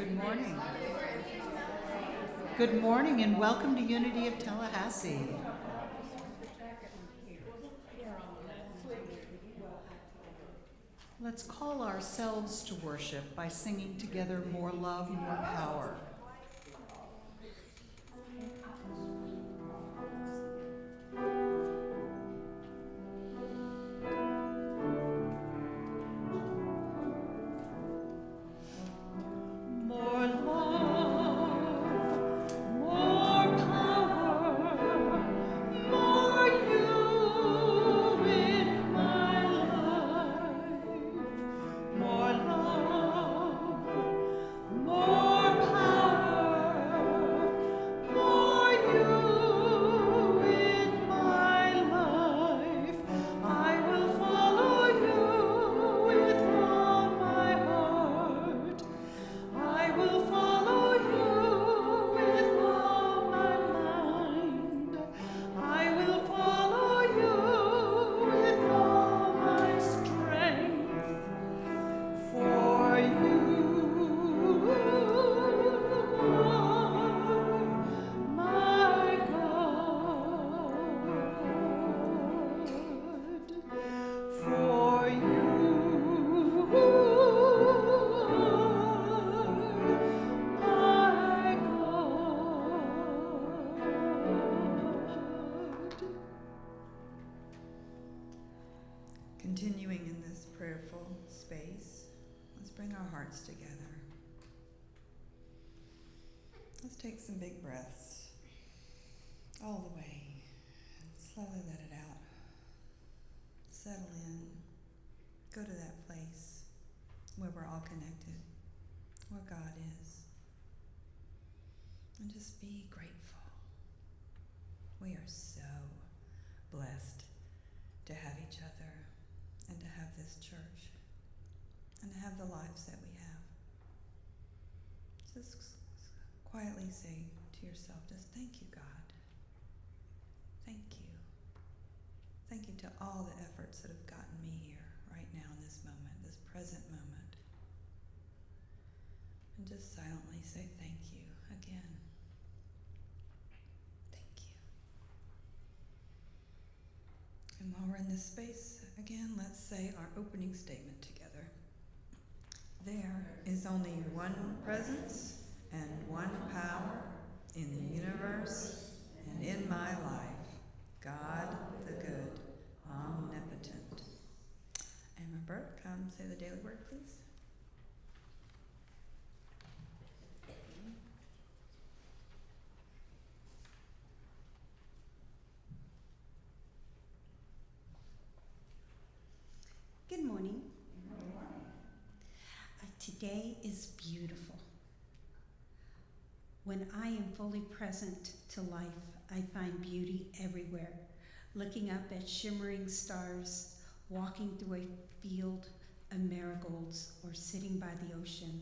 Good morning. Good morning and welcome to Unity of Tallahassee. Let's call ourselves to worship by singing together More Love, More Power. Continuing in this prayerful space, let's bring our hearts together. Let's take some big breaths all the way and slowly let it out. Settle in. Go to that place where we're all connected, where God is. And just be grateful. We are so blessed to have each other and to have this church and to have the lives that we have. Just quietly say to yourself, just thank you, God. Thank you. Thank you to all the efforts that have gotten me here right now in this moment, this present moment. And just silently say thank you again. Thank you. And while we're in this space, again, let's say our opening statement together. There is only one presence and one power in the universe and in my life, God the good, omnipotent. And Roberta, come say the daily word, please. Good morning. Today is beautiful. When I am fully present to life, I find beauty everywhere. Looking up at shimmering stars, walking through a field of marigolds, or sitting by the ocean,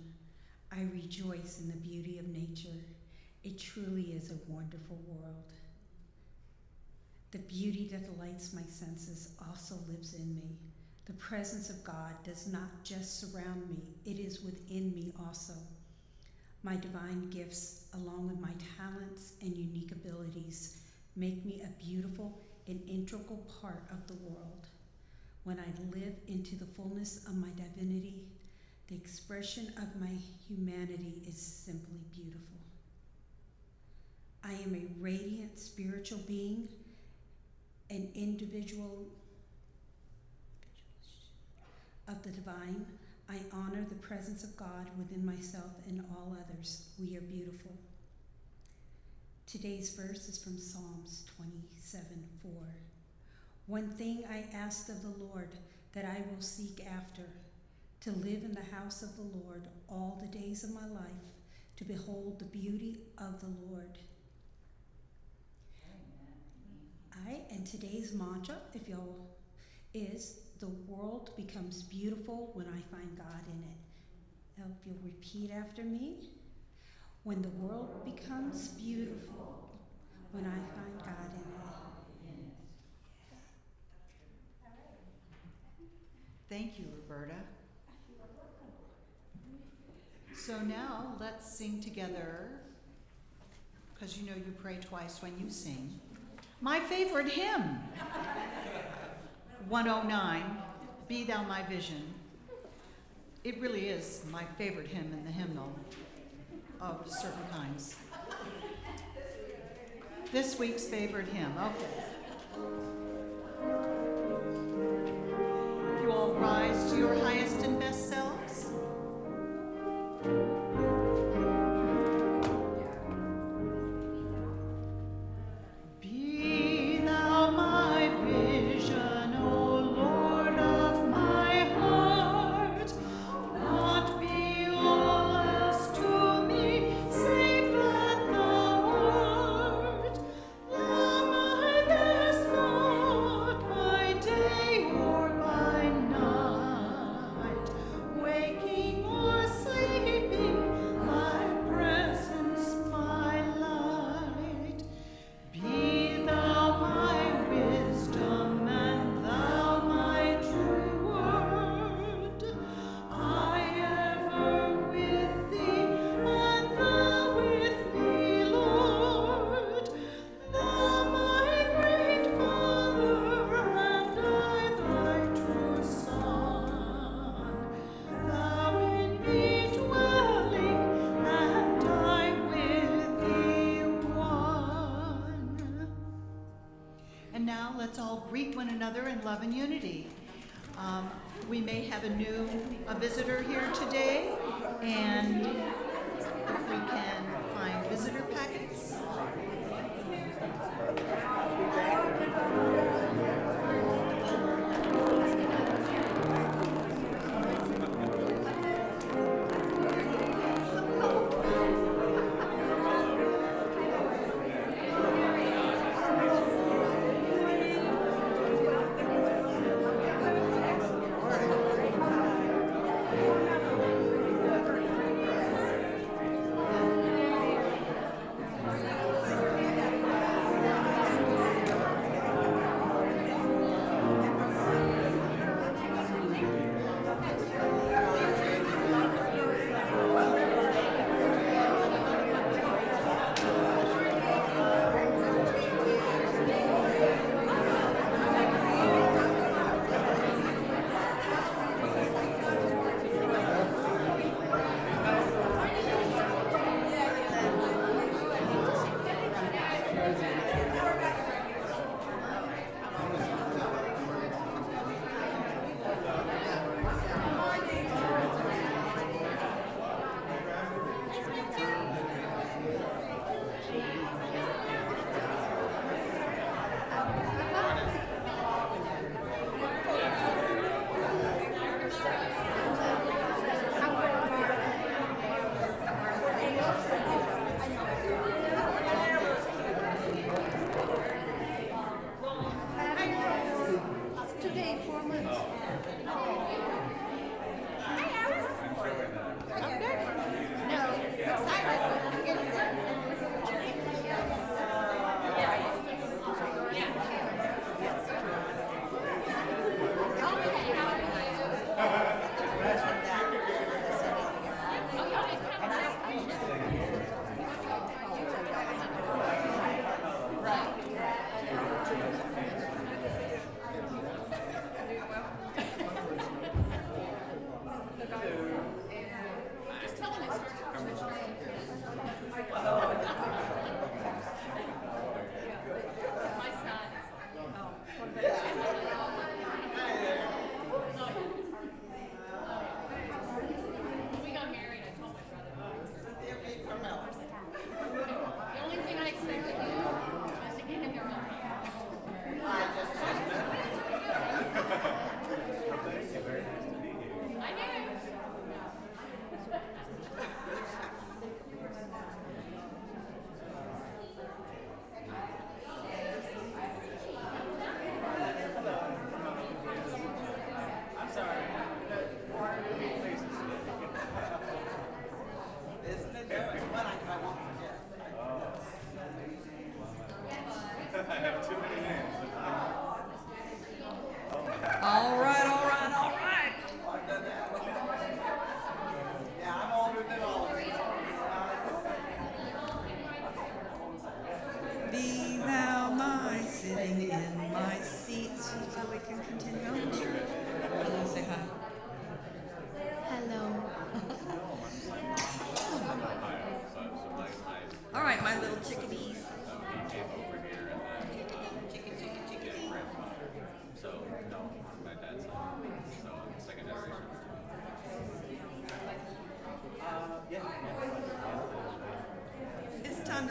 I rejoice in the beauty of nature. It truly is a wonderful world. The beauty that delights my senses also lives in me. The presence of God does not just surround me, it is within me also. My divine gifts, along with my talents and unique abilities, make me a beautiful and integral part of the world. When I live into the fullness of my divinity, the expression of my humanity is simply beautiful. I am a radiant spiritual being, an individual of the divine. I honor the presence of God within myself and all others. We are beautiful. Today's verse is from Psalms 27:4. One thing I asked of the Lord that I will seek after, to live in the house of the Lord all the days of my life, to behold the beauty of the Lord. And today's mantra, if y'all, is the world becomes beautiful when I find God in it. Now, if you'll repeat after me. When the world becomes beautiful when I find God in it. Thank you, Roberta. So now let's sing together, because you know you pray twice when you sing. My favorite hymn, 109, Be Thou My Vision. It really is my favorite hymn in the hymnal of certain kinds. This week's favorite hymn, okay. You all rise to your highest and best selves. Be thou my vision, O Lord of my heart. Not be all else to me, save that thou art. Thou my best thought by day or by night, waking or sleeping, thy presence my light. Be thou my wisdom and thou my true word. I ever with thee and thou with me, Lord. Thou my great Father and I thy true Son. Thou in me dwelling and I with thee one. And now let's all greet one another in love and unity. We may have a visitor here today, and if we can find visitor packets. Today, 4 months. Hi, Alice. I'm good. No, excited.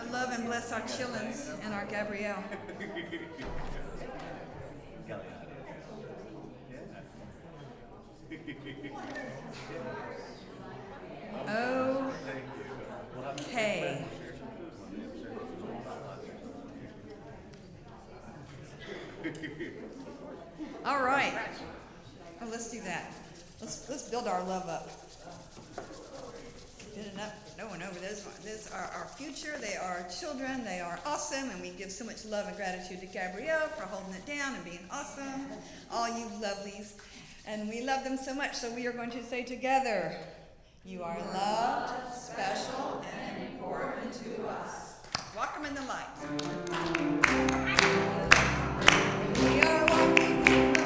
to love and bless our chillins and our Gabrielle. Okay. All right. Oh, let's do that. Let's build our love up. Build it up. No one over this one. This are our future. They are children. They are awesome, and we give so much love and gratitude to Gabrielle for holding it down and being awesome. All you lovelies, and we love them so much. So we are going to say together, "You are loved, special, and important to us." Walk them in the light. We are walking in the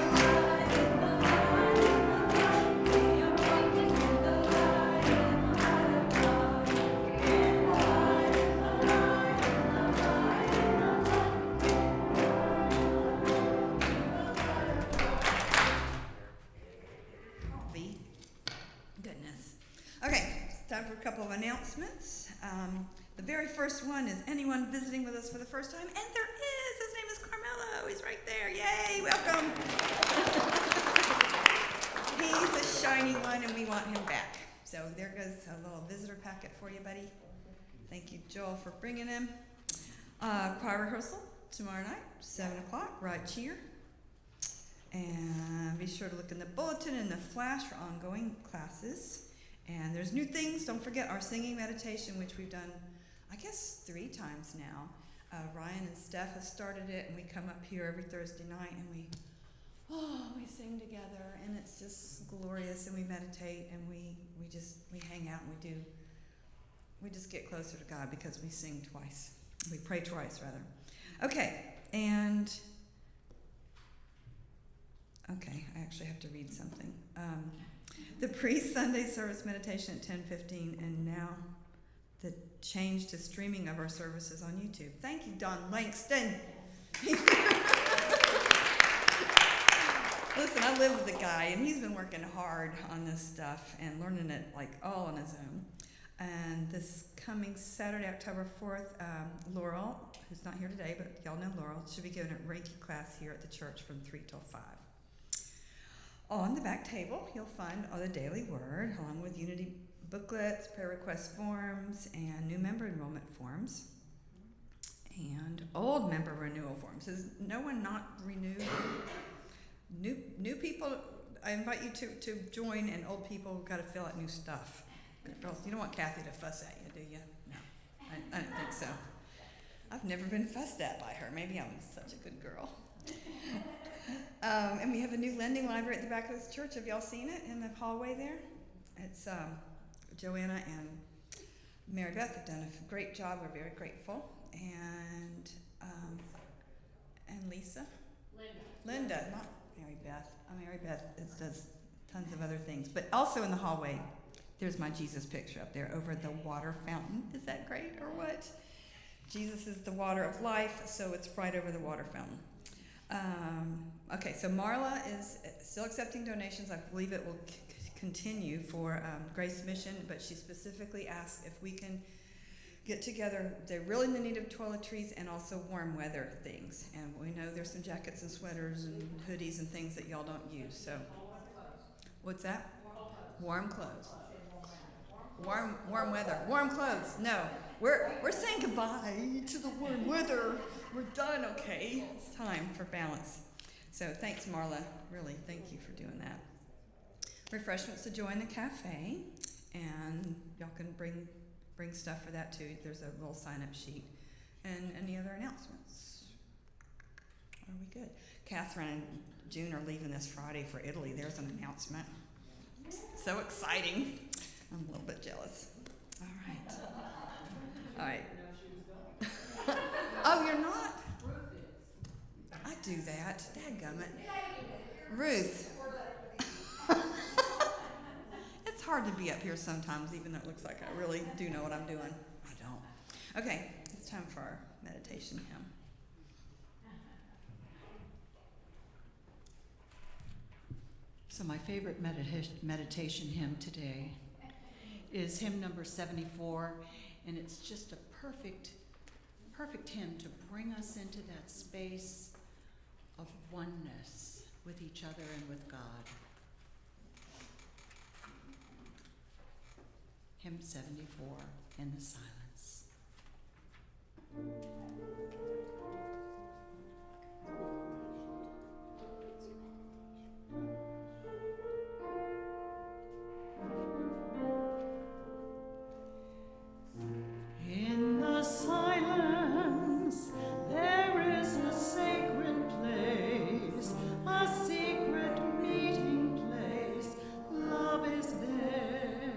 Goodness. Okay, it's time for a couple of announcements. The very first one is anyone visiting with us for the first time, and there is. His name is Carmelo. He's right there. Yay, welcome. He's a shiny one, and we want him back. So there goes a little visitor packet for you, buddy. Thank you, Joel, for bringing him. Choir rehearsal tomorrow night, 7 o'clock, right here. And be sure to look in the bulletin and the flash for ongoing classes. And there's new things. Don't forget our singing meditation, which we've done, I guess, 3 times now. Ryan and Steph have started it, and we come up here every Thursday night, and we sing together, and it's just glorious. And we meditate, and we hang out, and we just get closer to God because we sing twice. We pray twice, rather. Okay, I actually have to read something. The pre-Sunday service meditation at 10:15, and now the change to streaming of our services on YouTube. Thank you, Don Langston. Listen, I live with the guy, and he's been working hard on this stuff and learning it like all on his own. And this coming Saturday, October 4th, Laurel, who's not here today, but y'all know Laurel, should be giving a Reiki class here at the church from 3 till 5. On the back table, you'll find the daily word, along with Unity booklets, prayer request forms, and new member enrollment forms, and old member renewal forms. Is no one not renewed? New people, I invite you to join, and old people got to fill out new stuff. Girls, you don't want Kathy to fuss at you, do you? No, I don't think so. I've never been fussed at by her. Maybe I'm such a good girl. And we have a new lending library at the back of this church. Have y'all seen it in the hallway there? It's Joanna and Mary Beth have done a great job. We're very grateful. And Lisa? Linda, not Mary Beth. Mary Beth does tons of other things. But also in the hallway, there's my Jesus picture up there over the water fountain. Is that great or what? Jesus is the water of life, so it's right over the water fountain. Okay, so Marla is still accepting donations. I believe it will continue for Grace Mission, but she specifically asked if we can get together. They're really in the need of toiletries and also warm weather things. And we know there's some jackets and sweaters and hoodies and things that y'all don't use. So, what's that? Warm clothes. Warm weather. Warm clothes. No, we're saying goodbye to the warm weather. We're done, okay? It's time for balance. So thanks, Marla. Really, thank you for doing that. Refreshments to join the cafe, and y'all can bring stuff for that too. There's a little sign-up sheet. And any other announcements? Are we good? Catherine and June are leaving this Friday for Italy. There's an announcement. So exciting. I'm a little bit jealous. All right. Oh, you're not? I do that. Dadgummit. Ruth. It's hard to be up here sometimes, even though it looks like I really do know what I'm doing. I don't. Okay, it's time for our meditation hymn. So my favorite meditation hymn today is hymn number 74, and it's just a perfect perfect hymn to bring us into that space of oneness with each other and with God. Hymn 74, In the Silence. In the silence, there is a sacred place, a secret meeting place. Love is there.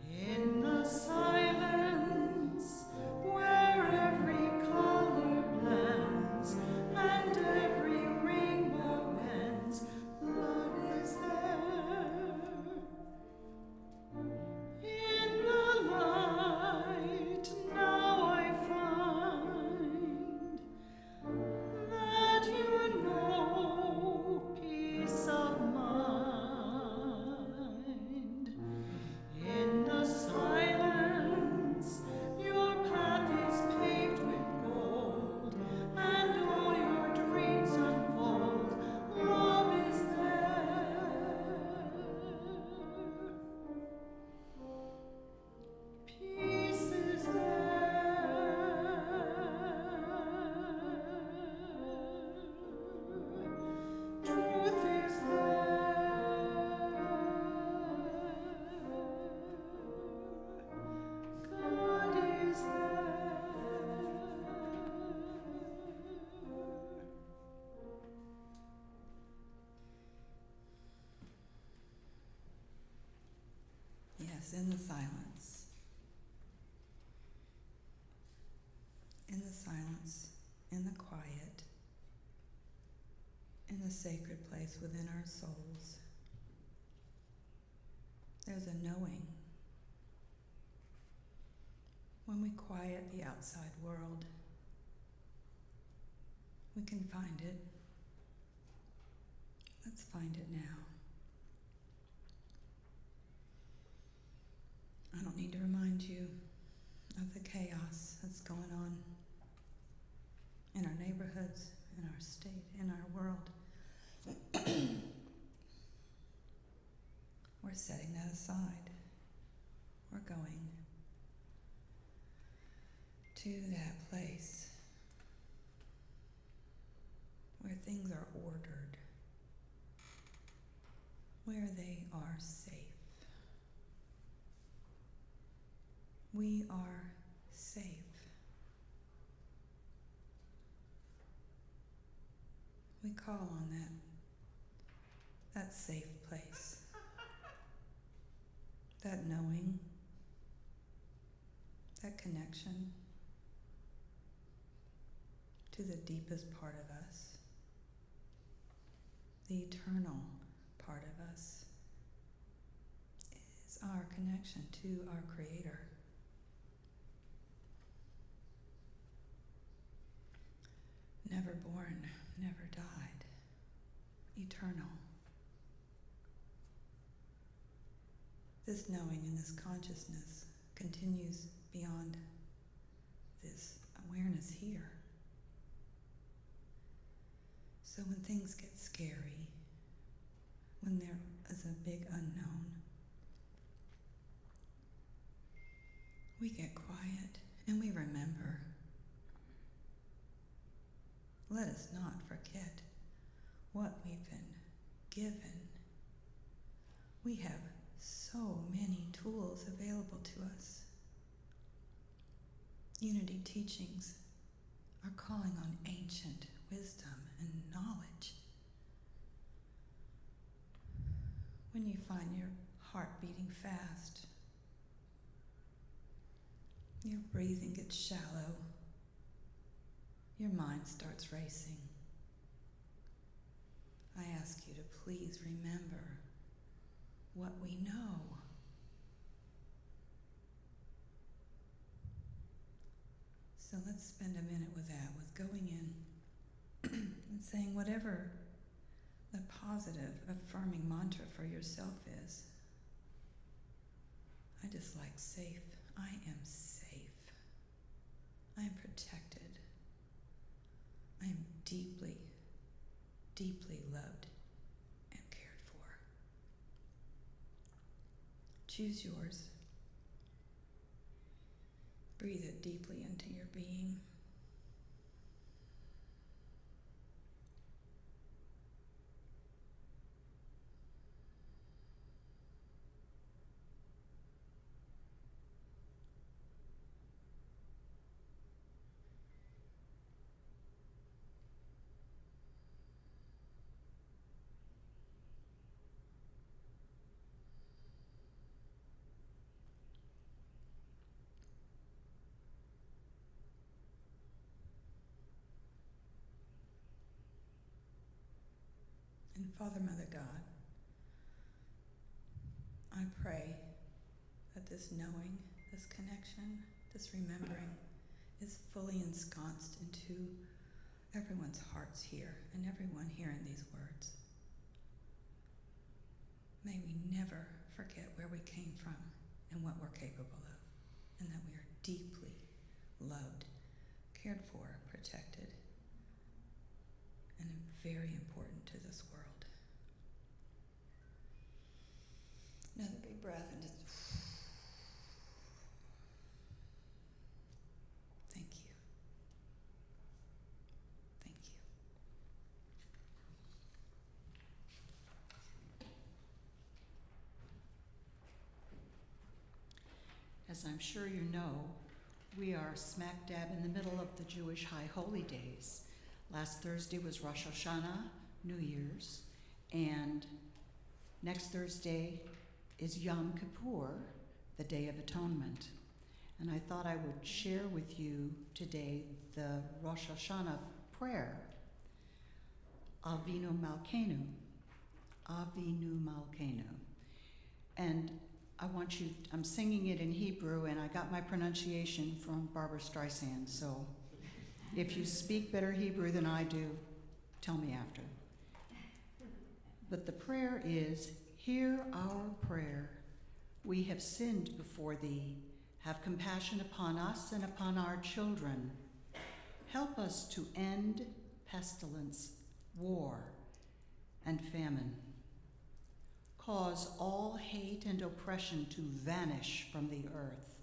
In the silence, where every color blends and every rainbow ends, love is there. In the light, now I find that you know peace of mind. In the silence, your path is paved with gold, and all your dreams unfold. Love is there. Peace is there. Truth is there. God is there. Yes, in the silence. In the silence, in the quiet, in the sacred place within our souls, there's a knowing. When we quiet the outside world, we can find it. Let's find it now. I don't need to remind you of the chaos that's going on in our neighborhoods, in our state, in our world. We're setting that aside. We're going to that place where things are ordered, where they are safe. We are safe. We call on that safe place, that knowing, that connection to the deepest part of us, the eternal part of us, is our connection to our Creator. Never born, never died, eternal. This knowing and this consciousness continues beyond this awareness here. So when things get scary, when there is a big unknown, we get quiet and we remember. Let us not forget what we've been given. We have so many tools available to us. Unity teachings are calling on ancient wisdom and knowledge. When you find your heart beating fast, your breathing gets shallow, your mind starts racing, I ask you to please remember what we know. So let's spend a minute with that, with going in and saying whatever the positive, affirming mantra for yourself is. I just like safe. I am safe. protected. I am deeply, deeply loved and cared for. Choose yours. Breathe it deeply into your being. And Father, Mother God, I pray that this knowing, this connection, this remembering is fully ensconced into everyone's hearts here and everyone hearing these words. May we never forget where we came from and what we're capable of, and that we are deeply loved, cared for, protected, and very important to this world. Another big breath and just thank you. Thank you. As I'm sure you know, we are smack dab in the middle of the Jewish High Holy Days. Last Thursday was Rosh Hashanah, New Year's, and next Thursday is Yom Kippur, the Day of Atonement. And I thought I would share with you today the Rosh Hashanah prayer, Avinu Malkeinu, Avinu Malkeinu. And I'm singing it in Hebrew, and I got my pronunciation from Barbara Streisand, so if you speak better Hebrew than I do, tell me after. But the prayer is, hear our prayer. We have sinned before thee. Have compassion upon us and upon our children. Help us to end pestilence, war, and famine. Cause all hate and oppression to vanish from the earth.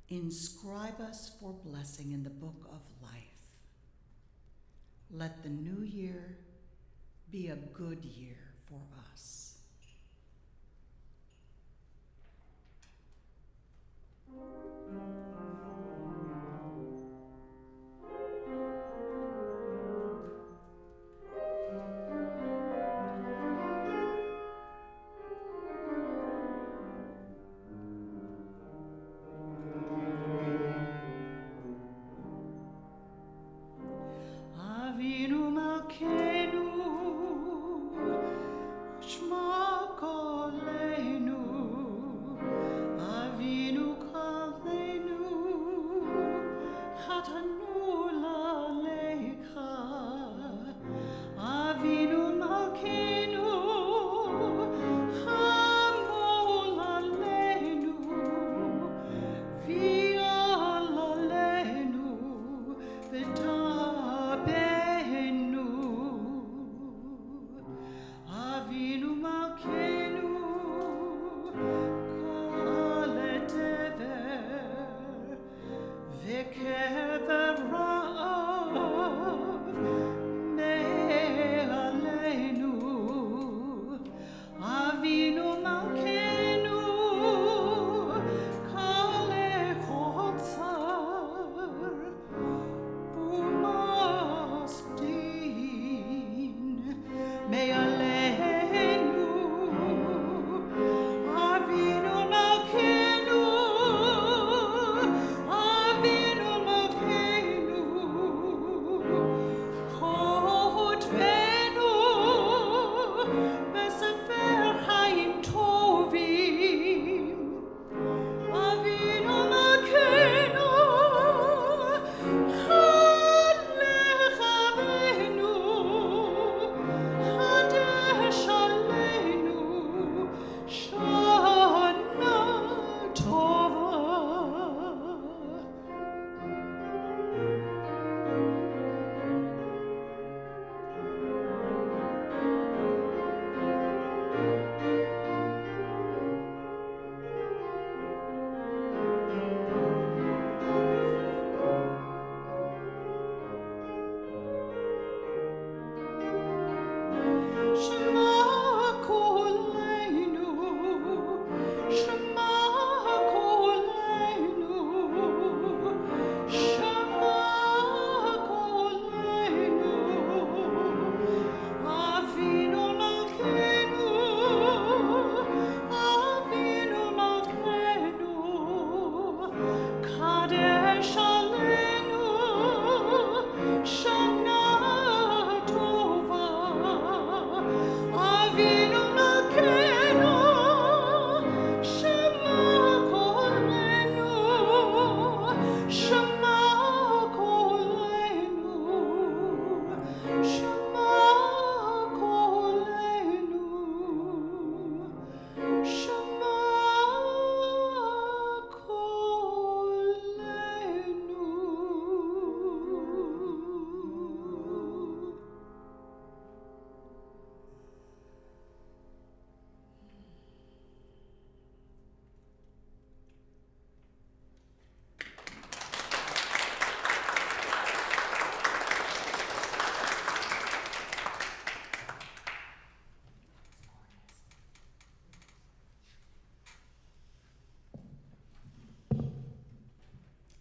Inscribe us for blessing in the book of life. Let the new year be a good year for us. Avinu Malkeinu, Shema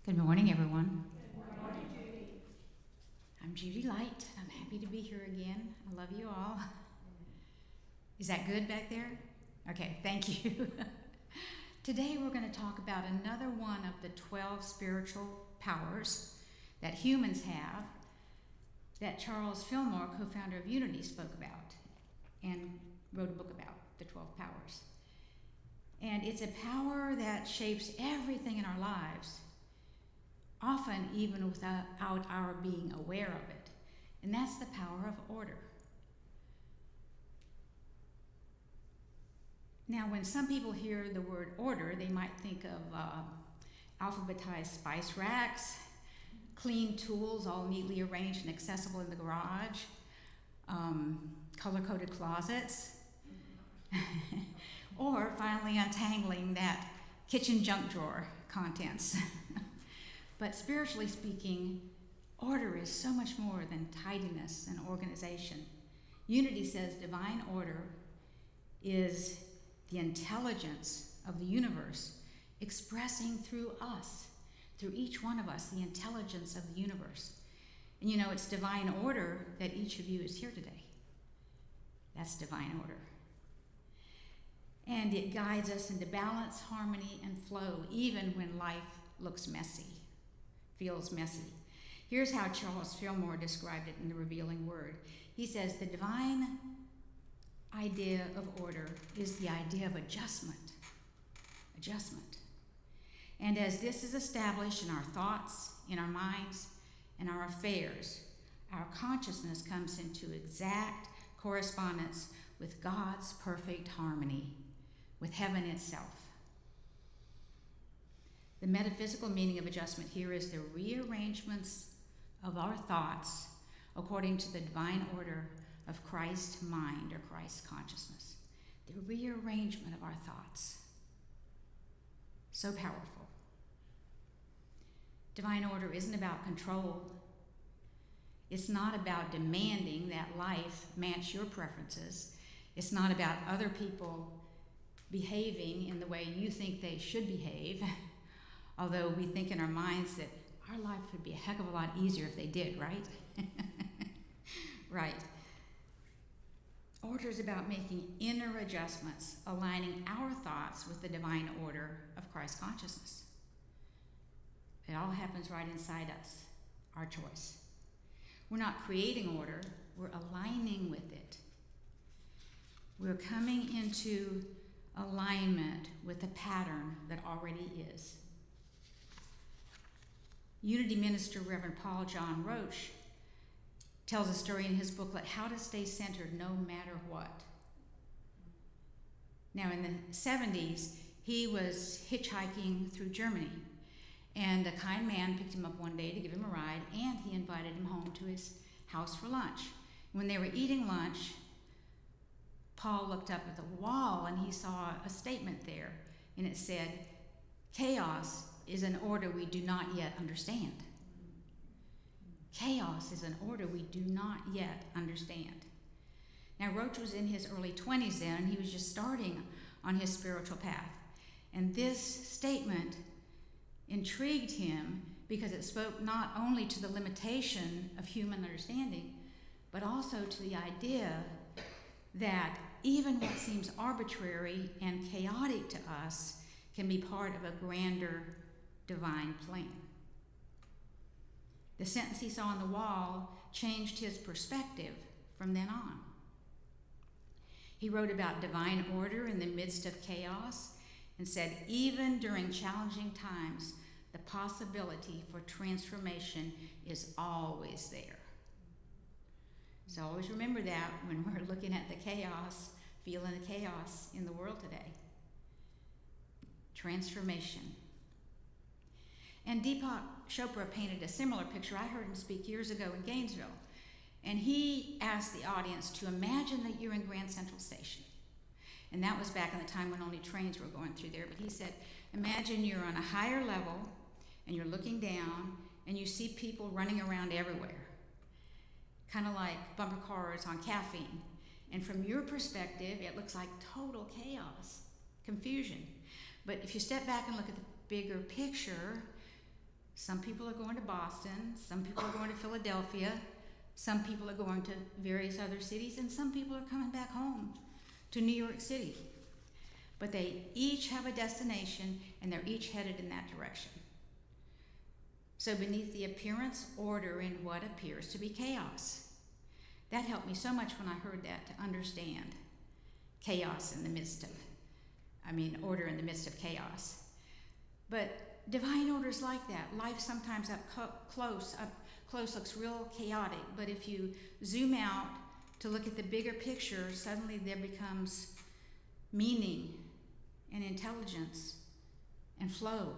Good morning, everyone. Good morning, Judy. I'm Judy Light. I'm happy to be here again. I love you all. Is that good back there? Okay, thank you. Today we're going to talk about another one of the 12 spiritual powers that humans have that Charles Fillmore, co-founder of Unity, spoke about and wrote a book about, the 12 powers. And it's a power that shapes everything in our lives, often even without our being aware of it. And that's the power of order. Now, when some people hear the word order, they might think of alphabetized spice racks, clean tools all neatly arranged and accessible in the garage, color-coded closets, or finally untangling that kitchen junk drawer contents. But spiritually speaking, order is so much more than tidiness and organization. Unity says divine order is the intelligence of the universe expressing through us, through each one of us, the intelligence of the universe. And you know, it's divine order that each of you is here today. That's divine order. And it guides us into balance, harmony, and flow, even when life looks messy, feels messy. Here's how Charles Fillmore described it in the Revealing Word. He says, the divine idea of order is the idea of adjustment. Adjustment. And as this is established in our thoughts, in our minds, and our affairs, our consciousness comes into exact correspondence with God's perfect harmony, with heaven itself. The metaphysical meaning of adjustment here is the rearrangements of our thoughts according to the divine order of Christ's mind or Christ's consciousness. The rearrangement of our thoughts. So powerful. Divine order isn't about control. It's not about demanding that life match your preferences. It's not about other people behaving in the way you think they should behave, although we think in our minds that our life would be a heck of a lot easier if they did, right? Right. Order is about making inner adjustments, aligning our thoughts with the divine order of Christ consciousness. It all happens right inside us, our choice. We're not creating order, we're aligning with it. We're coming into alignment with a pattern that already is. Unity minister Reverend Paul John Roach tells a story in his booklet, How to Stay Centered No Matter What. Now, in the 70s, he was hitchhiking through Germany, and a kind man picked him up one day to give him a ride, and he invited him home to his house for lunch. When they were eating lunch, Paul looked up at the wall, and he saw a statement there, and it said, chaos is an order we do not yet understand. Chaos is an order we do not yet understand. Now, Roach was in his early 20s then, and he was just starting on his spiritual path. And this statement intrigued him because it spoke not only to the limitation of human understanding, but also to the idea that even what seems arbitrary and chaotic to us can be part of a grander divine plan. The sentence he saw on the wall changed his perspective from then on. He wrote about divine order in the midst of chaos and said, even during challenging times, the possibility for transformation is always there. So always remember that when we're looking at the chaos, feeling the chaos in the world today. Transformation. And Deepak Chopra painted a similar picture. I heard him speak years ago in Gainesville. And he asked the audience to imagine that you're in Grand Central Station. And that was back in the time when only trains were going through there. But he said, imagine you're on a higher level and you're looking down and you see people running around everywhere. Kind of like bumper cars on caffeine. And from your perspective, it looks like total chaos, confusion. But if you step back and look at the bigger picture, Some people are going to Boston, some people are going to Philadelphia, some people are going to various other cities, and some people are coming back home to New York City. But they each have a destination, and they're each headed in that direction. So beneath the appearance, order in what appears to be chaos. That helped me so much when I heard that, to understand chaos in the midst of, order in the midst of chaos. But divine order is like that. Life sometimes up close looks real chaotic, but if you zoom out to look at the bigger picture, suddenly there becomes meaning and intelligence and flow.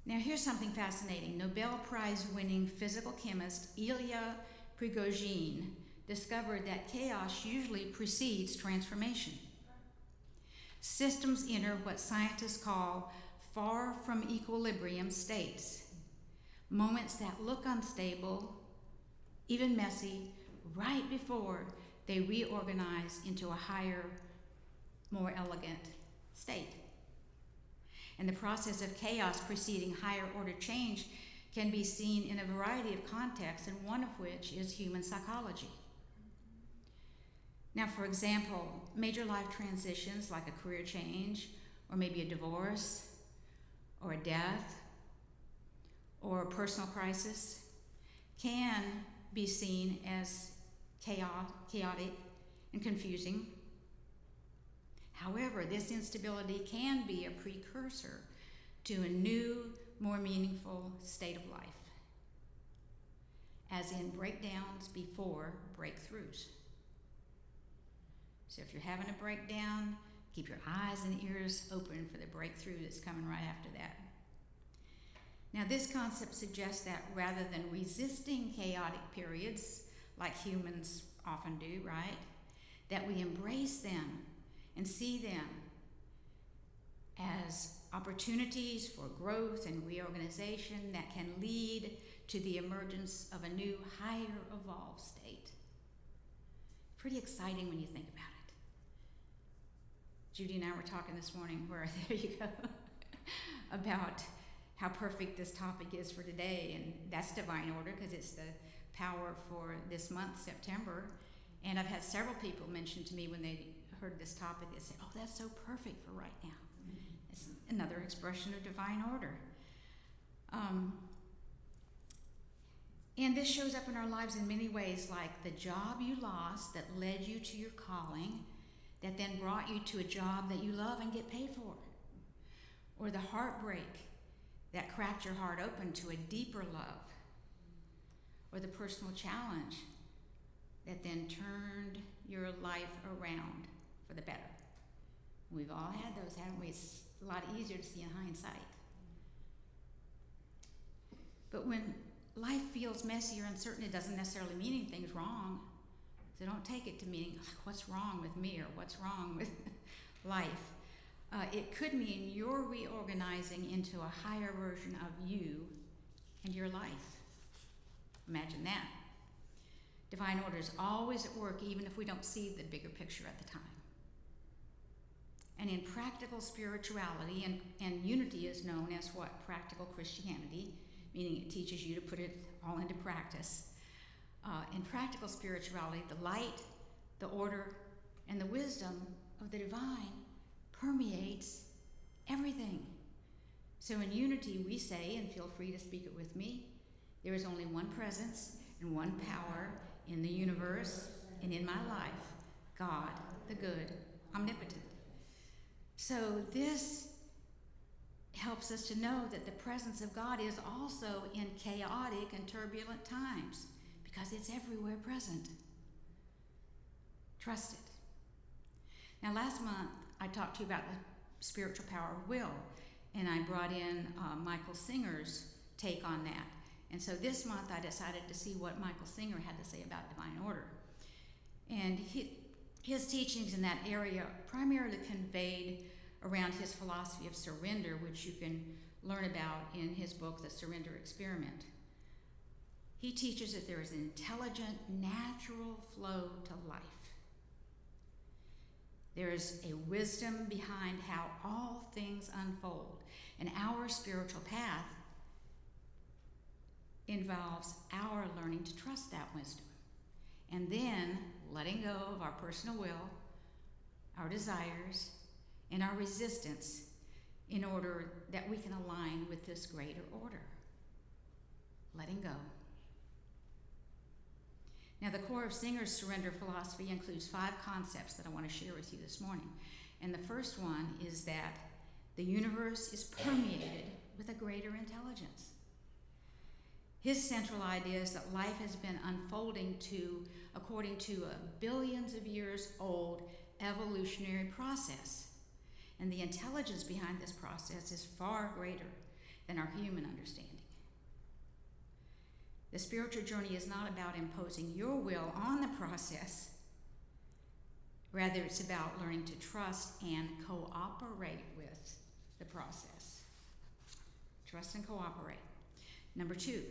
Now here's something fascinating. Nobel Prize winning physical chemist Ilya Prigogine discovered that chaos usually precedes transformation. Systems enter what scientists call far from equilibrium states, moments that look unstable, even messy, right before they reorganize into a higher, more elegant state. And the process of chaos preceding higher order change can be seen in a variety of contexts, and one of which is human psychology. Now, for example, major life transitions like a career change, or maybe a divorce, or a death, or a personal crisis can be seen as chaotic and confusing. However, this instability can be a precursor to a new, more meaningful state of life, as in breakdowns before breakthroughs. So if you're having a breakdown, keep your eyes and ears open for the breakthrough that's coming right after that. Now, this concept suggests that rather than resisting chaotic periods, like humans often do, right, that we embrace them and see them as opportunities for growth and reorganization that can lead to the emergence of a new, higher evolved state. Pretty exciting when you think about it. Judy and I were talking this morning, there you go, about how perfect this topic is for today, and that's divine order because it's the power for this month, September. And I've had several people mention to me when they heard this topic, they say, oh, that's so perfect for right now. It's another expression of divine order. And this shows up in our lives in many ways, like the job you lost that led you to your calling, that then brought you to a job that you love and get paid for. Or the heartbreak that cracked your heart open to a deeper love. Or the personal challenge that then turned your life around for the better. We've all had those, haven't we? It's a lot easier to see in hindsight. But when life feels messy or uncertain, it doesn't necessarily mean anything's wrong. So don't take it to meaning, what's wrong with me, or what's wrong with life. It could mean you're reorganizing into a higher version of you and your life. Imagine that. Divine order is always at work, even if we don't see the bigger picture at the time. And in practical spirituality, and unity is known as what? Practical Christianity, meaning it teaches you to put it all into practice. In practical spirituality, the light, the order, and the wisdom of the divine permeates everything. So in unity, we say, and feel free to speak it with me, there is only one presence and one power in the universe and in my life, God, the good, omnipotent. So this helps us to know that the presence of God is also in chaotic and turbulent times, because it's everywhere present. Trust it. Now, last month, I talked to you about the spiritual power of will, and I brought in Michael Singer's take on that. And so this month, I decided to see what Michael Singer had to say about divine order. And his teachings in that area primarily conveyed around his philosophy of surrender, which you can learn about in his book, The Surrender Experiment. He teaches that there is an intelligent, natural flow to life. There is a wisdom behind how all things unfold, and our spiritual path involves our learning to trust that wisdom, and then letting go of our personal will, our desires, and our resistance in order that we can align with this greater order. Letting go. Now, the core of Singer's surrender philosophy includes 5 concepts that I want to share with you this morning. And the first one is that the universe is permeated with a greater intelligence. His central idea is that life has been unfolding according to a billions of years old evolutionary process. And the intelligence behind this process is far greater than our human understanding. The spiritual journey is not about imposing your will on the process. Rather, it's about learning to trust and cooperate with the process. Trust and cooperate. Number 2,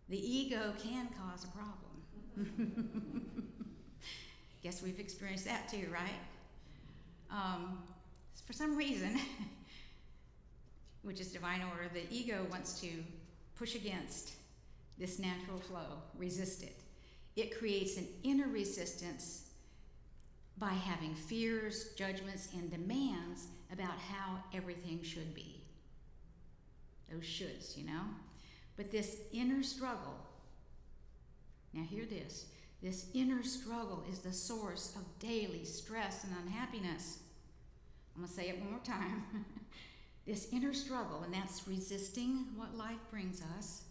the ego can cause a problem. Guess we've experienced that too, right? For some reason, which is divine order, the ego wants to push against this natural flow, resist it. It creates an inner resistance by having fears, judgments, and demands about how everything should be. Those shoulds, you know? But this inner struggle, now hear this inner struggle is the source of daily stress and unhappiness. I'm going to say it one more time. This inner struggle, and that's resisting what life brings us,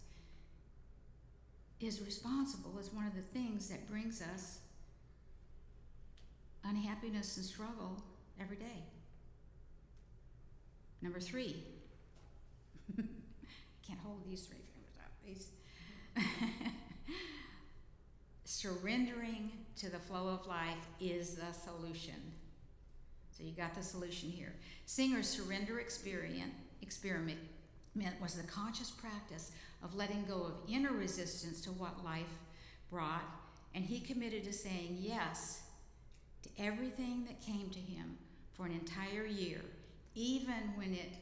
is responsible as one of the things that brings us unhappiness and struggle every day. Number 3, can't hold these 3 fingers up, please. Surrendering to the flow of life is the solution. So you got the solution here. Singer's surrender experiment was the conscious practice of letting go of inner resistance to what life brought, and he committed to saying yes to everything that came to him for an entire year, even when it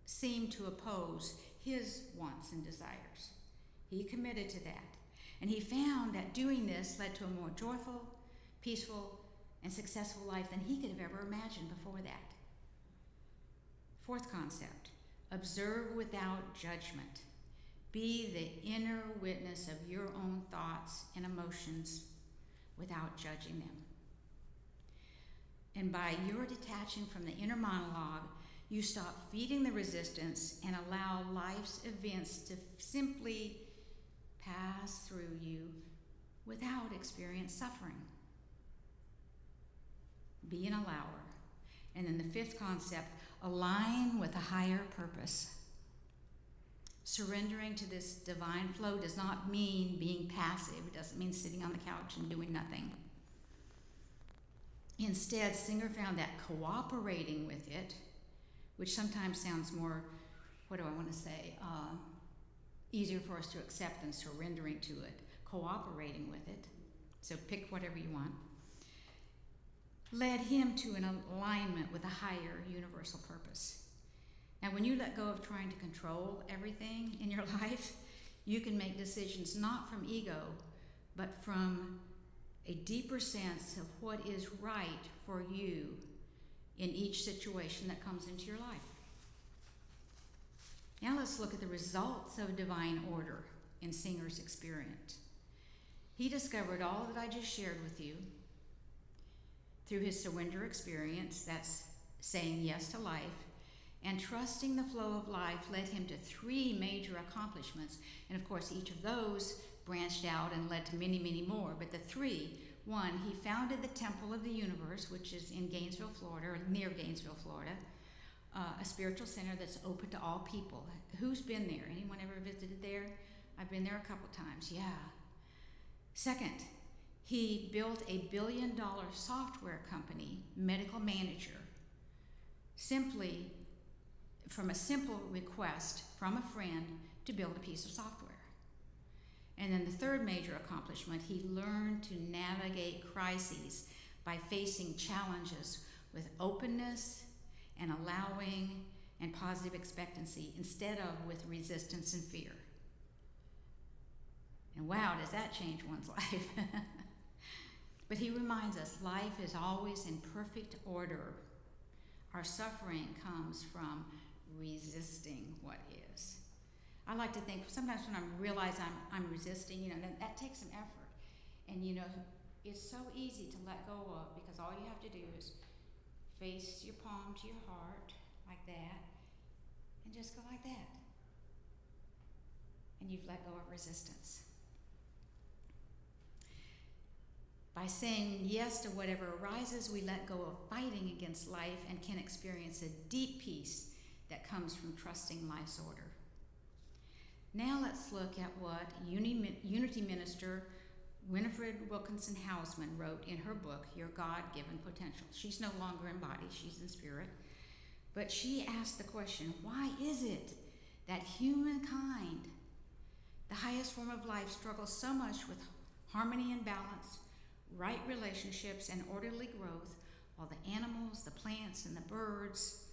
seemed to oppose his wants and desires. He committed to that, and he found that doing this led to a more joyful, peaceful, and successful life than he could have ever imagined before that. 4th concept, observe without judgment. Be the inner witness of your own thoughts and emotions without judging them. And by your detaching from the inner monologue, you stop feeding the resistance and allow life's events to simply pass through you without experience suffering. Be an allower. And then the 5th concept, align with a higher purpose. Surrendering to this divine flow does not mean being passive. It doesn't mean sitting on the couch and doing nothing. Instead, Singer found that cooperating with it, which sometimes sounds more, easier for us to accept than surrendering to it, cooperating with it, so pick whatever you want, led him to an alignment with a higher universal purpose. Now, when you let go of trying to control everything in your life, you can make decisions not from ego, but from a deeper sense of what is right for you in each situation that comes into your life. Now let's look at the results of divine order in Singer's experience. He discovered all that I just shared with you through his surrender experience, that's saying yes to life, and trusting the flow of life led him to 3 major accomplishments. And of course, each of those branched out and led to many, many more. But the 3, 1, he founded the Temple of the Universe, which is in Gainesville, Florida, or near Gainesville, Florida, a spiritual center that's open to all people. Who's been there? Anyone ever visited there? I've been there a couple times, yeah. 2nd, he built a $1 billion software company, Medical Manager, simply from a simple request from a friend to build a piece of software. And then the 3rd major accomplishment, he learned to navigate crises by facing challenges with openness and allowing and positive expectancy instead of with resistance and fear. And wow, does that change one's life? But he reminds us life is always in perfect order. Our suffering comes from resisting what is. I like to think sometimes when I realize I'm resisting, that takes some effort. And it's so easy to let go of, because all you have to do is face your palm to your heart like that and just go like that. And you've let go of resistance. By saying yes to whatever arises, we let go of fighting against life and can experience a deep peace that comes from trusting life's order. Now let's look at what Unity Minister Winifred Wilkinson Hausman wrote in her book, Your God-Given Potential. She's no longer in body, she's in spirit. But she asked the question, why is it that humankind, the highest form of life, struggles so much with harmony and balance, right relationships, and orderly growth, while the animals, the plants, and the birds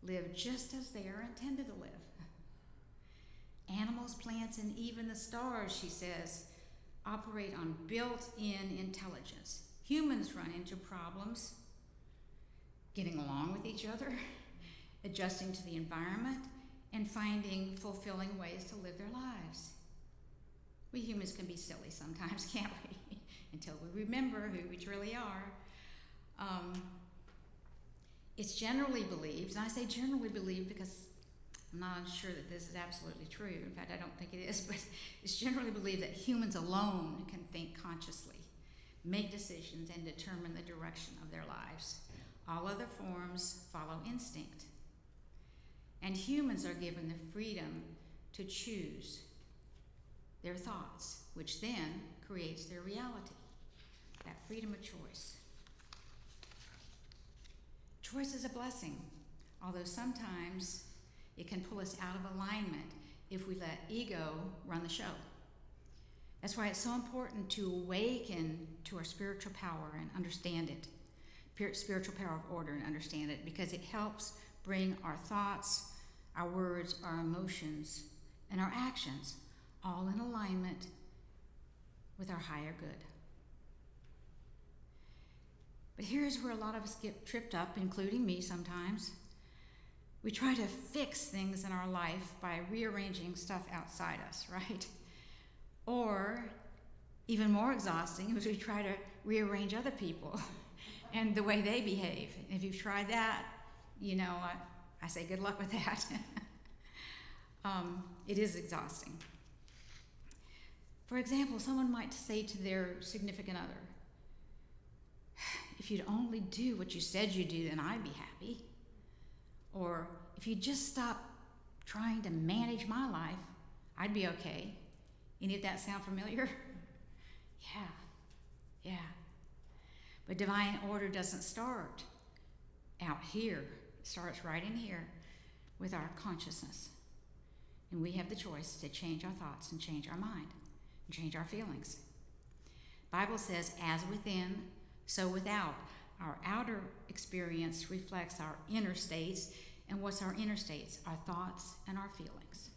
live just as they are intended to live? Animals, plants, and even the stars, she says, operate on built-in intelligence. Humans run into problems getting along with each other, adjusting to the environment, and finding fulfilling ways to live their lives. We humans can be silly sometimes, can't we? Until we remember who we truly are. It's generally believed, and I say generally believed because I'm not sure that this is absolutely true. In fact, I don't think it is, but it's generally believed that humans alone can think consciously, make decisions, and determine the direction of their lives. All other forms follow instinct. And humans are given the freedom to choose their thoughts, which then creates their reality. That freedom of choice. Choice is a blessing, although sometimes it can pull us out of alignment if we let ego run the show. That's why it's so important to awaken to our spiritual power and understand it, spiritual power of order and understand it, because it helps bring our thoughts, our words, our emotions, and our actions all in alignment with our higher good. But here's where a lot of us get tripped up, including me sometimes. We try to fix things in our life by rearranging stuff outside us, right? Or, even more exhausting, is we try to rearrange other people and the way they behave. If you've tried that, I say good luck with that. It is exhausting. For example, someone might say to their significant other, if you'd only do what you said you'd do, then I'd be happy. Or if you just stop trying to manage my life, I'd be okay. Any of that sound familiar? Yeah. But divine order doesn't start out here. It starts right in here with our consciousness. And we have the choice to change our thoughts and change our mind and change our feelings. The Bible says, as within, so without. Our outer experience reflects our inner states, and what's our inner states? Our thoughts and our feelings,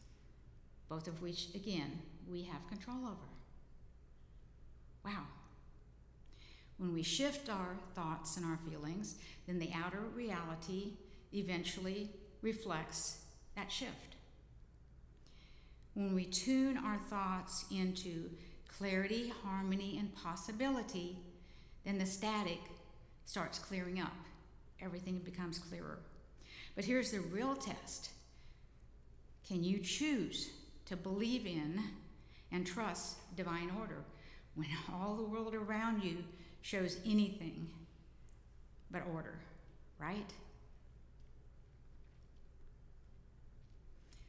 both of which, again, we have control over. Wow. When we shift our thoughts and our feelings, then the outer reality eventually reflects that shift. When we tune our thoughts into clarity, harmony, and possibility, then the static starts clearing up. Everything becomes clearer. But here's the real test. Can you choose to believe in and trust divine order when all the world around you shows anything but order, right?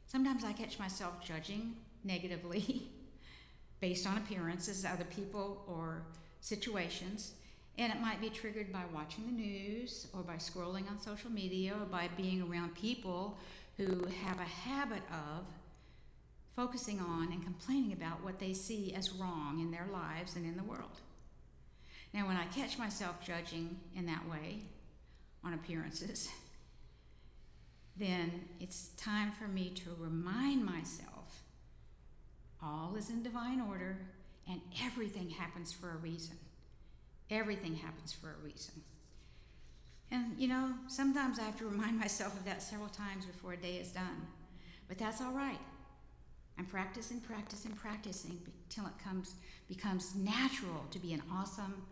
Sometimes I catch myself judging negatively based on appearances, other people, or situations. And it might be triggered by watching the news or by scrolling on social media or by being around people who have a habit of focusing on and complaining about what they see as wrong in their lives and in the world. Now, when I catch myself judging in that way, on appearances, then it's time for me to remind myself all is in divine order and everything happens for a reason. Everything happens for a reason. And sometimes I have to remind myself of that several times before a day is done. But that's all right. I'm practicing till it becomes natural to be an awesome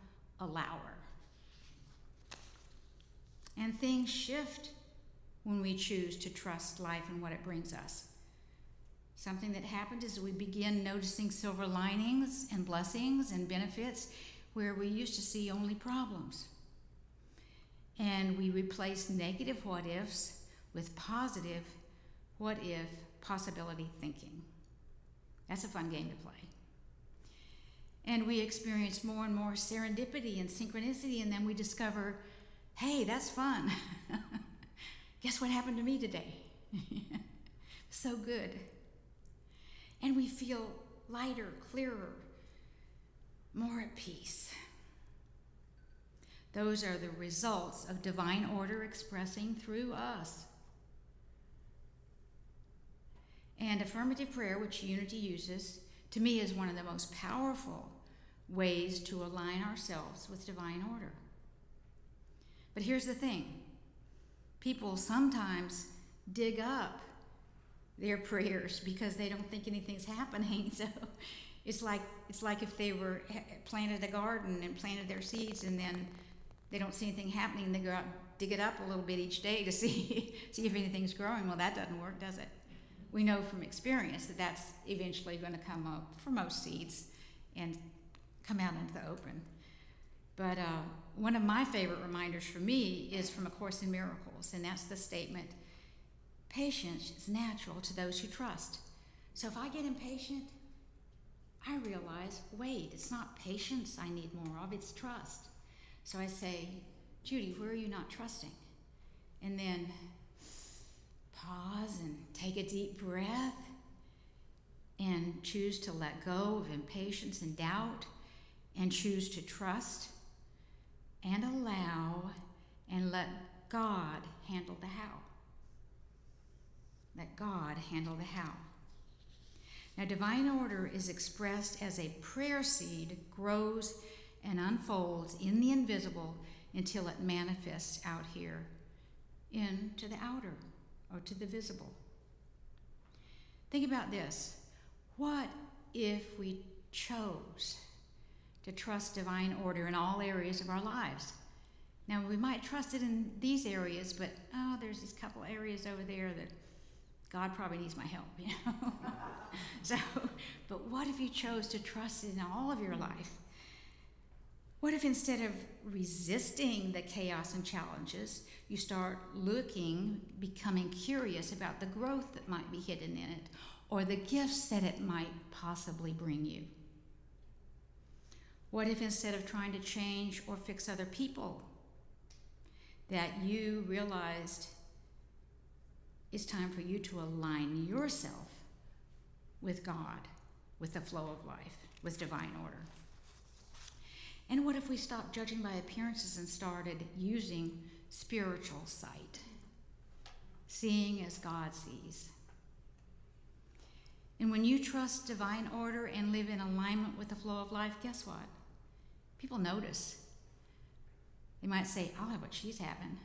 allower. And things shift when we choose to trust life and what it brings us. Something that happens is we begin noticing silver linings and blessings and benefits where we used to see only problems. And we replace negative what ifs with positive what if possibility thinking. That's a fun game to play. And we experience more and more serendipity and synchronicity, and then we discover, hey, that's fun. Guess what happened to me today? So good. And we feel lighter, clearer, more at peace. Those are the results of divine order expressing through us. And affirmative prayer, which Unity uses, to me is one of the most powerful ways to align ourselves with divine order. But here's the thing. People sometimes dig up their prayers because they don't think anything's happening. So it's like if they were planted a garden and planted their seeds and then they don't see anything happening and they go out and dig it up a little bit each day to see if anything's growing. Well, that doesn't work, does it? We know from experience that that's eventually going to come up for most seeds and come out into the open. But one of my favorite reminders for me is from A Course in Miracles, and that's the statement, patience is natural to those who trust. So if I get impatient, I realize, wait, it's not patience I need more of, it's trust. So I say, Judy, where are you not trusting? And then pause and take a deep breath and choose to let go of impatience and doubt and choose to trust and allow and let God handle the how. Let God handle the how. Now, divine order is expressed as a prayer seed grows and unfolds in the invisible until it manifests out here into the outer or to the visible. Think about this. What if we chose to trust divine order in all areas of our lives? Now, we might trust it in these areas, but there's these couple areas over there that God probably needs my help, but what if you chose to trust it in all of your life? What if instead of resisting the chaos and challenges, you start looking, becoming curious about the growth that might be hidden in it, or the gifts that it might possibly bring you? What if instead of trying to change or fix other people, that you realized it's time for you to align yourself with God, with the flow of life, with divine order? And what if we stopped judging by appearances and started using spiritual sight, seeing as God sees? And when you trust divine order and live in alignment with the flow of life, guess what? People notice. They might say, I'll have what she's having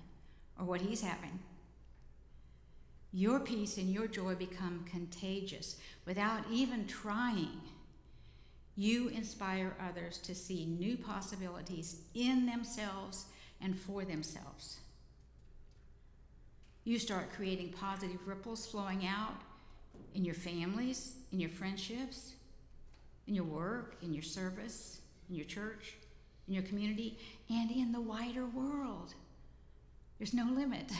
or what he's having. Your peace and your joy become contagious without even trying. You inspire others to see new possibilities in themselves and for themselves. You start creating positive ripples flowing out in your families, in your friendships, in your work, in your service, in your church, in your community, and in the wider world. There's no limit.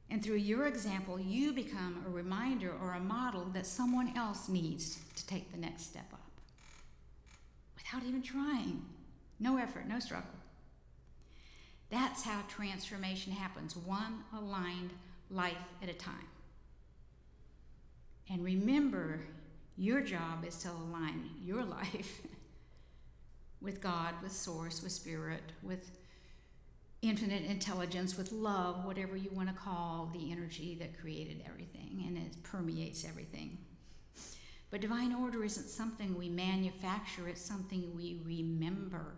And through your example, you become a reminder or a model that someone else needs to take the next step up. Without even trying. No effort, no struggle. That's how transformation happens, one aligned life at a time. And remember, your job is to align your life with God, with Source, with Spirit, with infinite intelligence, with love, whatever you want to call the energy that created everything, and it permeates everything. But divine order isn't something we manufacture, it's something we remember.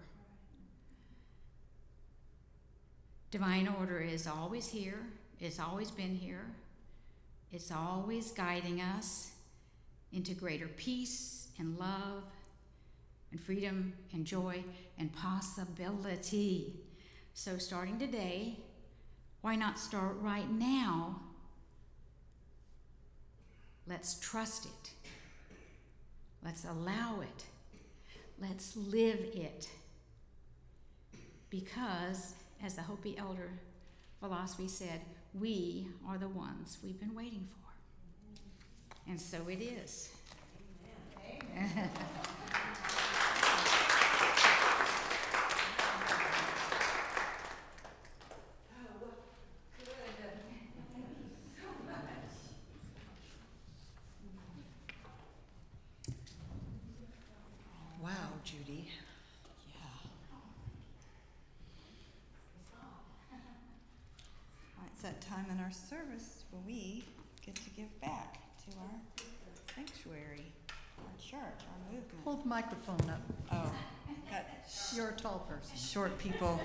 Divine order is always here, it's always been here, it's always guiding us into greater peace and love and freedom and joy and possibility. So starting today, why not start right now? Let's trust it. Let's allow it. Let's live it. Because, as the Hopi elder philosophy said, we are the ones we've been waiting for. And so it is. Amen. Wow, Judy. Yeah. All right, it's that time in our service where we get to give back to our sanctuary, our church, our movement. Hold the microphone up. Oh, got You're a tall person. short people.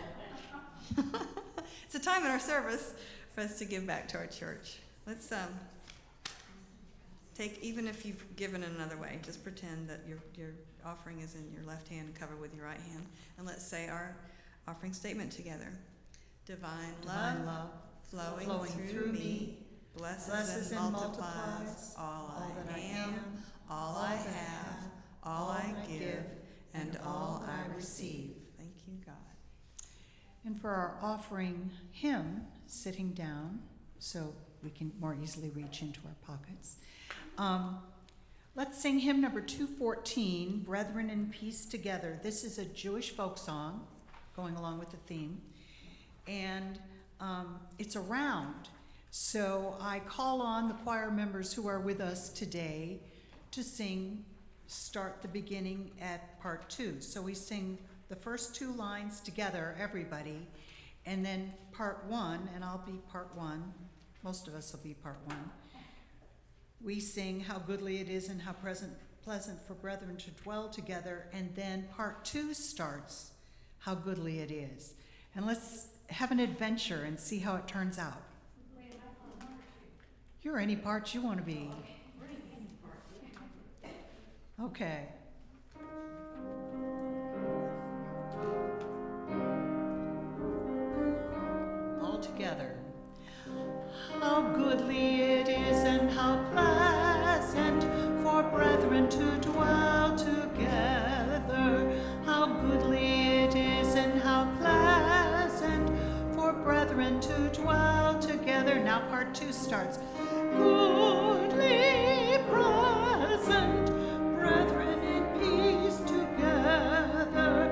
It's a time in our service for us to give back to our church. Let's take, even if you've given in another way, just pretend that your offering is in your left hand, covered with your right hand, and let's say our offering statement together. Divine love, flowing through me, blesses and multiplies all I am, all I have, all I give, and all I receive. Thank you, God. And for our offering hymn, sitting down so we can more easily reach into our pockets, let's sing hymn number 214, Brethren in Peace Together. This is a Jewish folk song going along with the theme, and it's a round. So I call on the choir members who are with us today to start the beginning at part 2. So we sing the first 2 lines together, everybody, and then part 1, and I'll be part 1. Most of us will be part 1. We sing how goodly it is and how pleasant for brethren to dwell together, and then part 2 starts, how goodly it is. And let's have an adventure and see how it turns out. You're any part you want to be. Okay. All together. How goodly it is and how pleasant for brethren to dwell together. How goodly it is and how pleasant for brethren to dwell together. Now part 2 starts. Goodly, pleasant, brethren in peace together.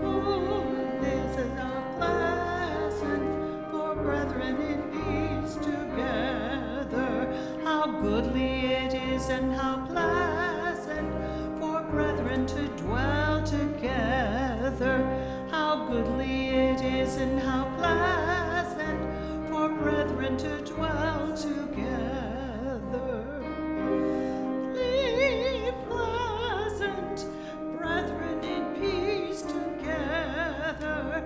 Good is and how pleasant for brethren in peace together. How goodly it is and how pleasant for brethren to dwell together. How goodly it is and how pleasant for brethren to dwell together. Live pleasant, brethren in peace together.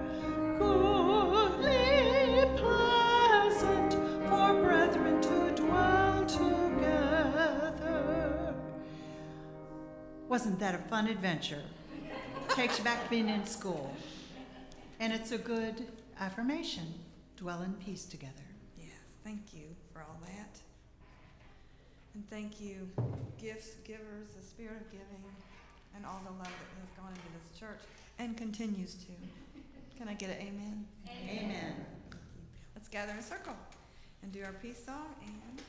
Goodly, pleasant for brethren to dwell together. Wasn't that a fun adventure? Takes you back to being in school. And it's a good affirmation. Dwell in peace together. Yes, thank you for all that. And thank you, gifts, givers, the spirit of giving, and all the love that has gone into this church and continues to. Can I get an amen? Amen. Let's gather in a circle and do our peace song and